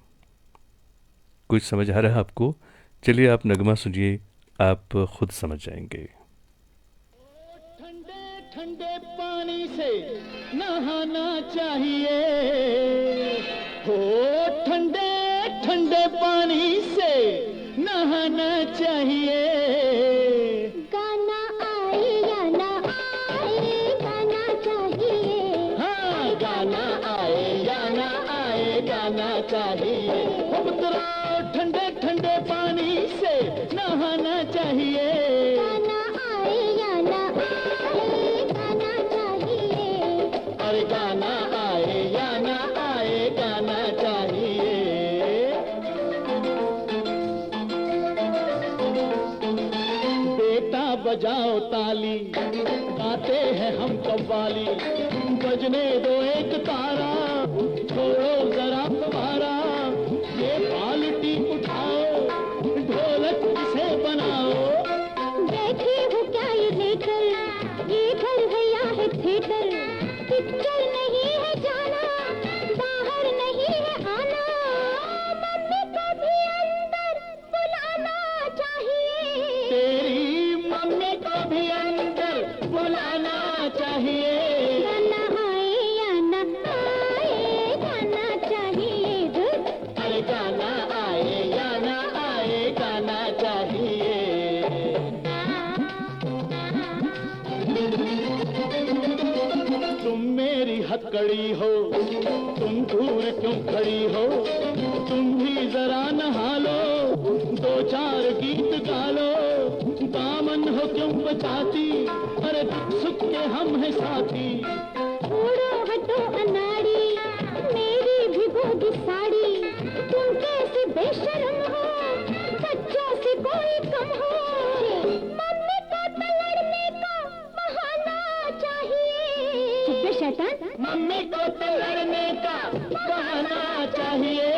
कुछ समझ आ रहा है आपको? चलिए आप नगमा सुनिए, आप खुद समझ जाएंगे। ठंडे ठंडे पानी से नहाना चाहिए हो, ठंडे ठंडे पानी से नहाना चाहिए। गाना आए या ना आए, गाना चाहिए। हाँ, गाना आए या ना आए, गाना चाहिए। पुत्रा ठंडे ठंडे पानी से नहाना चाहिए। गाना आए या ना आए, गाना चाहिए। अरे गाना आए या ना आए, गाना चाहिए। बेटा बजाओ ताली, गाते हैं हम कव्वाली, बजने दो एक तारा, छोड़ो जरा तुम्हारा, ये बाल्टी उठाओ, ढोलक से बनाओ। बैठी हूँ क्या ये लेकर, ये घर भैया है थिएटर, पिक्चर नहीं है जाना, बाहर नहीं है आना, मम्मी को भी अंदर बुलाना चाहिए। तेरी मम्मी को भी अंदर बुलाना चाहिए। गाना आए या ना आए, गाना चाहिए। अरे गाना आए या ना आए, गाना चाहिए। तुम मेरी हथकड़ी हो, तुम दूर क्यों खड़ी हो, तुम भी जरा नहा लो, दो चार गीत गा लो, दामन हो क्यों बचाती, अरे दुख सुख के हम हैं साथी। छोड़ो हटो अनाड़ी, मेरी भिगोगी साड़ी, तुम कैसे बेशर्म हो, बच्चों से कोई कम हो, मम्मी को तो लड़ने का बहाना चाहिए। चुप बे शैतान, मम्मी को तो लड़ने का बहाना चाहिए।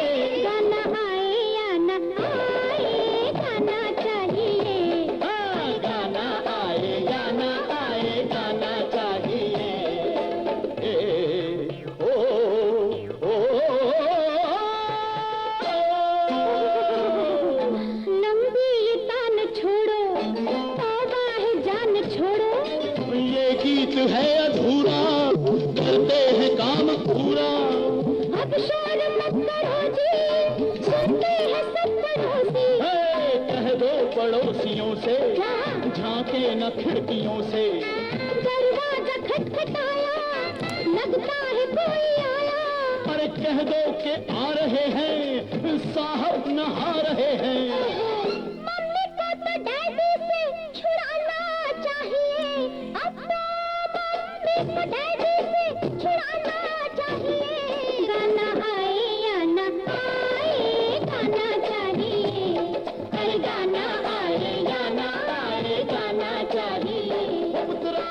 गाना आए या ना आए, गाना चाहिए। हाँ, गाना आए या ना आए, गाना चाहिए। ए, ओ, ओ, लंबी ये तान छोड़ो, तौबा है जान छोड़ो, ये गीत है अधूरा, करते हैं काम पूरा। अब शोर मत करो जी, सुनते हैं सब पड़ोसी। हे, कह दो पड़ोसियों से, क्या? झांके न खिड़कियों से। दरवाजा खटखटाया, लगता है कोई आया, अरे कह दो कि आ रहे हैं, साहब नहा रहे हैं। मम्मी को तो डैडी से छुड़ाना चाहिए, अब तो मम्मी को डैडी से छुड़ाना चाहिए। गाना आए या ना आए, गाना चाहिए। अरे गाना आए या ना आए, गाना चाहिए। पुत्रा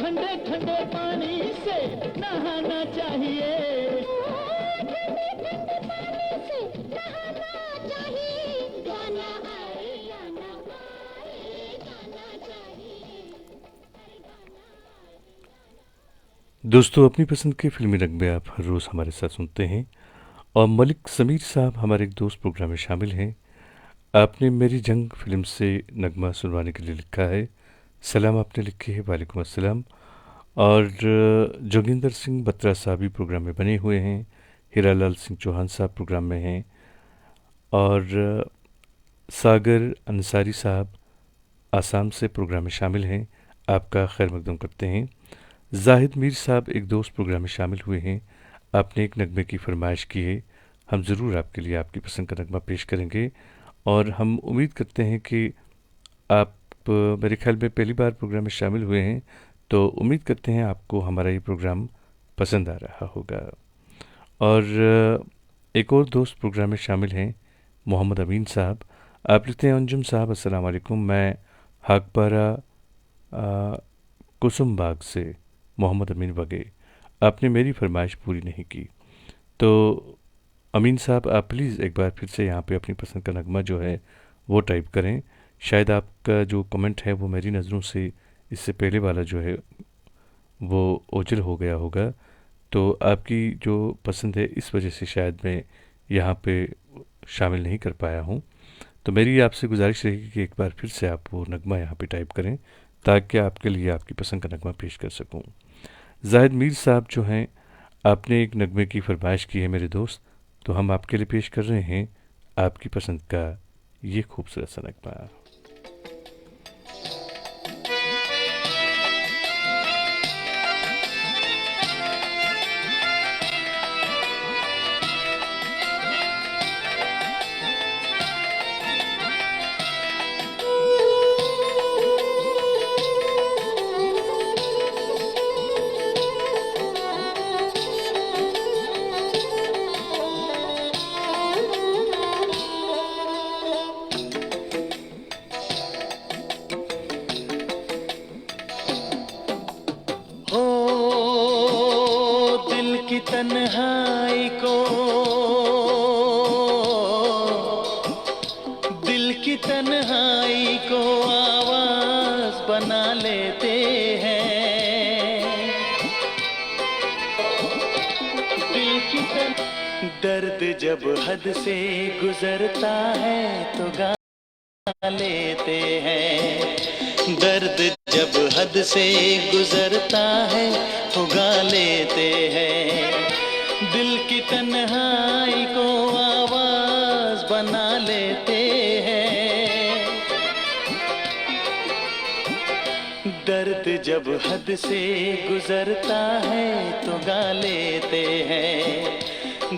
ठंडे ठंडे पानी से नहाना चाहिए। ठंडे ठंडे पानी से नहाना चाहिए। गाना आए या ना आए, गाना चाहिए। दोस्तों, अपनी पसंद के फिल्मी नगमे आप हर रोज़ हमारे साथ सुनते हैं और मलिक समीर साहब हमारे एक दोस्त प्रोग्राम में शामिल हैं। आपने मेरी जंग फिल्म से नगमा सुनवाने के लिए लिखा है। सलाम आपने लिखी है, वालेकुम अस्सलाम। और जोगिंदर सिंह बत्रा साहब भी प्रोग्राम में बने हुए हैं, हीरालाल सिंह चौहान साहब प्रोग्राम में हैं, और सागर अंसारी साहब आसाम से प्रोग्राम में शामिल हैं। आपका खैर मकदम करते हैं। जाहिद मीर साहब एक दोस्त प्रोग्राम में शामिल हुए हैं। आपने एक नगमे की फरमाइश की है, हम ज़रूर आपके लिए आपकी पसंद का नगमा पेश करेंगे। और हम उम्मीद करते हैं कि आप मेरे ख्याल में पहली बार प्रोग्राम में शामिल हुए हैं, तो उम्मीद करते हैं आपको हमारा ये प्रोग्राम पसंद आ रहा होगा। और एक और दोस्त प्रोग्राम में शामिल हैं, मोहम्मद अमीन साहब। आप लिखते हैं, अंजुम साहब अस्सलाम वालेकुम, मैं हाकपारा कुसुम बाग से मोहम्मद अमीन वगे। आपने मेरी फरमाइश पूरी नहीं की, तो अमीन साहब आप प्लीज़ एक बार फिर से यहाँ पे अपनी पसंद का नगमा जो है वो टाइप करें। शायद आपका जो कमेंट है वो मेरी नज़रों से इससे पहले वाला जो है वो ओझल हो गया होगा, तो आपकी जो पसंद है इस वजह से शायद मैं यहाँ पे शामिल नहीं कर पाया हूँ। तो मेरी आपसे गुजारिश रहेगी कि एक बार फिर से आप वो नगमा यहाँ पे टाइप करें ताकि आपके लिए आपकी पसंद का नगमा पेश कर सकूं। जाहिद मीर साहब जो हैं, आपने एक नगमे की फरमाइश की है मेरे दोस्त, तो हम आपके लिए पेश कर रहे हैं आपकी पसंद का ये खूबसूरत सा नगमा। हो दिल की तन्हाई को, दिल की तन्हाई को आवाज बना लेते हैं। दिल की दर्द जब हद से गुजरता है तो गा लेते हैं। दर्द जब हद से गुजरता है तो गा लेते हैं। दिल की तन्हाई को आवाज बना लेते हैं। दर्द जब हद से गुजरता है तो गा लेते हैं।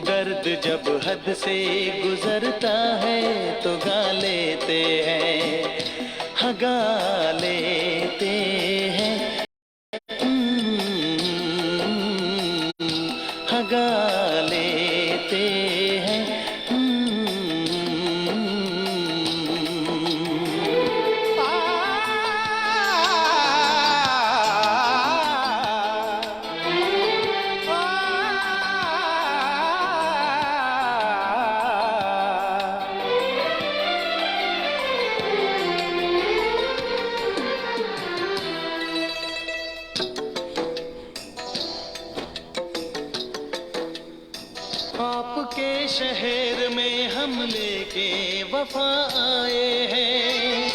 दर्द जब हद से गुजरता है तो गा लेते हैं। हाँ गा लेते हैं। हाँ गा लेते हैं। आपके शहर में हम लेके वफा आए हैं।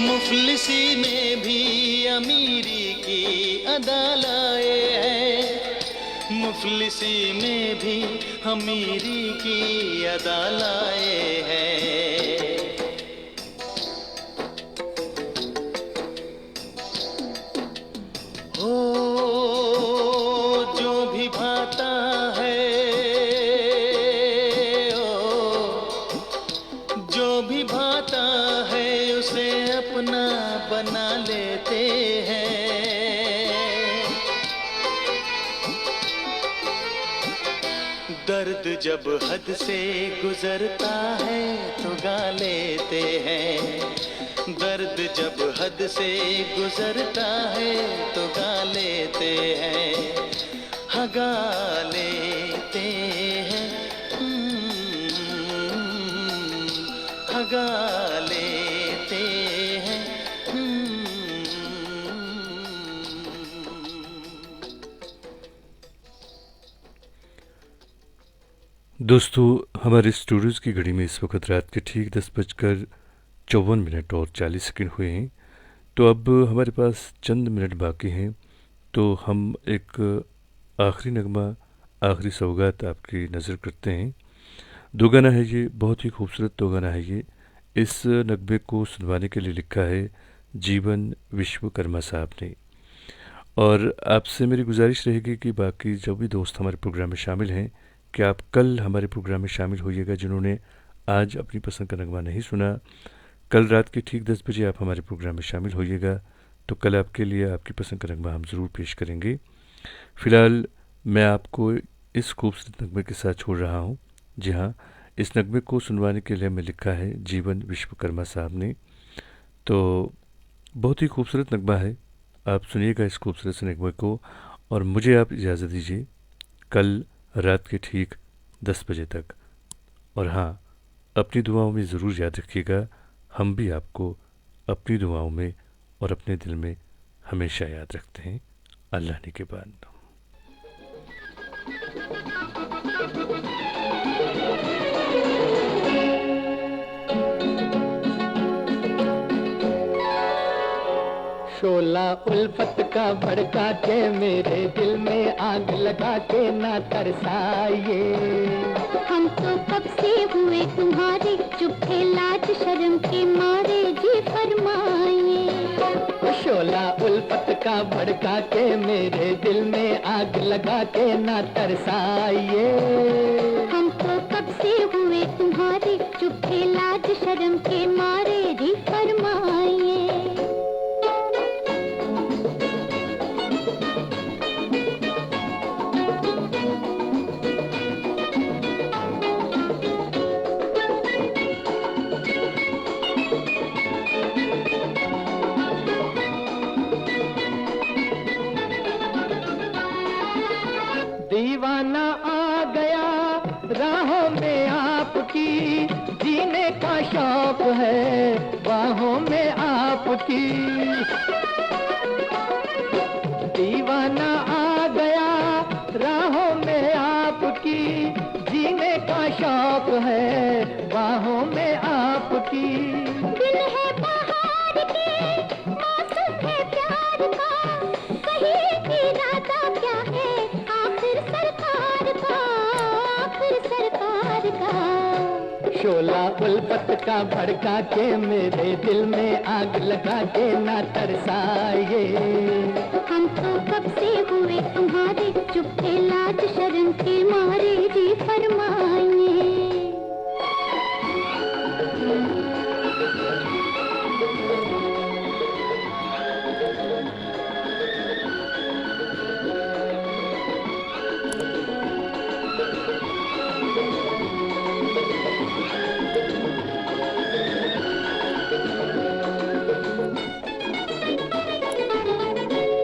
मुफलिसी में भी अमीरी की अदा लाए हैं। मुफलिसी में भी अमीरी की अदा लाए हैं। हो जो भी भाता है, जो भी भाता है उसे अपना बना लेते हैं। दर्द जब हद से गुजरता है तो गा लेते हैं। दर्द जब हद से गुजरता है तो गा लेते हैं। हाँ गा लेते हैं। हाँ गा लेते हैं। दोस्तों, हमारे स्टूडियोज़ की घड़ी में इस वक्त रात के ठीक 10:54 और 40 सेकंड हुए हैं। तो अब हमारे पास चंद मिनट बाकी हैं, तो हम एक आखिरी नगमा, आखिरी सौगात आपकी नज़र करते हैं। दो गाना है ये, बहुत ही खूबसूरत दो गाना है ये। इस नगमे को सुनवाने के लिए लिखा है जीवन विश्वकर्मा साहब ने। और आपसे मेरी गुजारिश रहेगी कि बाकी जो भी दोस्त हमारे प्रोग्राम में शामिल हैं, कि आप कल हमारे प्रोग्राम में शामिल होइएगा। जिन्होंने आज अपनी पसंद का नगमा नहीं सुना, कल रात के ठीक 10 बजे आप हमारे प्रोग्राम में शामिल होइएगा, तो कल आपके लिए आपकी पसंद का नगमा हम ज़रूर पेश करेंगे। फ़िलहाल मैं आपको इस खूबसूरत नगमे के साथ छोड़ रहा हूँ। जी हाँ, इस नगमे को सुनवाने के लिए हमें लिखा है जीवन विश्वकर्मा साहब ने। तो बहुत ही खूबसूरत नगमा है, आप सुनिएगा इस खूबसूरत से नगमे को। और मुझे आप इजाज़त दीजिए कल रात के ठीक 10 बजे तक। और हाँ, अपनी दुआओं में ज़रूर याद रखिएगा, हम भी आपको अपनी दुआओं में और अपने दिल में हमेशा याद रखते हैं। अल्लाह ने के बाद। शोला उल्फत का भड़का के मेरे दिल में आग लगा के ना तरसाइए। हम तो कब से हुए तुम्हारे, चुप थे लाज शर्म के मारे, जी फरमाइए। शोला उल्फत का भड़का के मेरे दिल में आग लगा के ना तरसाइए। हम तो कब से हुए तुम्हारे, चुप थे लाज शर्म के मारे, जी फरमाइए। दीवाना आ गया राहों में आपकी, जीने का शौक है बाहों में आपकी। दीवाना आ गया राहों में आपकी, जीने का शौक है बाहों में आपकी। दिल है बहार के, मौसम है प्यार का, कहीं इरादा क्या है आखिर सरकार का, आखिर सरकार का। शोला उल्फत का भड़का के मेरे दिल में आग लगा के ना तरसाइए। हम तो कब से हुए तुम्हारे, चुप थे लाज शर्म के मारे, जी फरमाइए।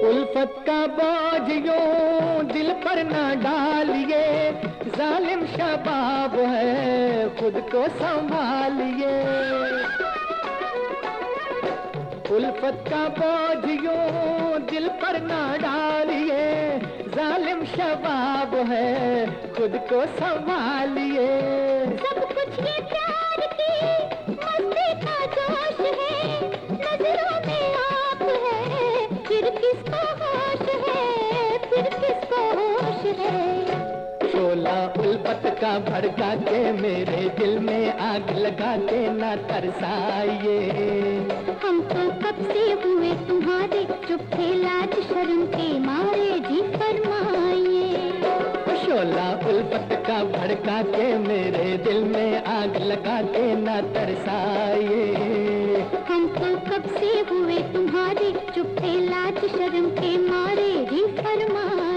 उल्फत का बोझ यूं दिल पर ना डालिए, जालिम शबाब है खुद को संभालिए। उल्फत का बोझ यूं दिल पर ना डालिए, जालिम शबाब है खुद को संभालिए। सब कुछ ये प्यार की मस्ती का जोश है, नजरों में आप है, फिर किसको होश है, फिर किसको होश है। शोला उल्फत का भड़का के मेरे दिल में आग लगा के ना तरसाइए। हम तो कब से हुए तुम्हारे, चुप थे लाज शर्म के मारे, जी फरमाइए। शोला उल्फत का भड़का के मेरे दिल में आग लगा के ना तरसाइए। हम तो कब से हुए तुम्हारे, चुप थे लाज शर्म के मारे, जी फरमाइए।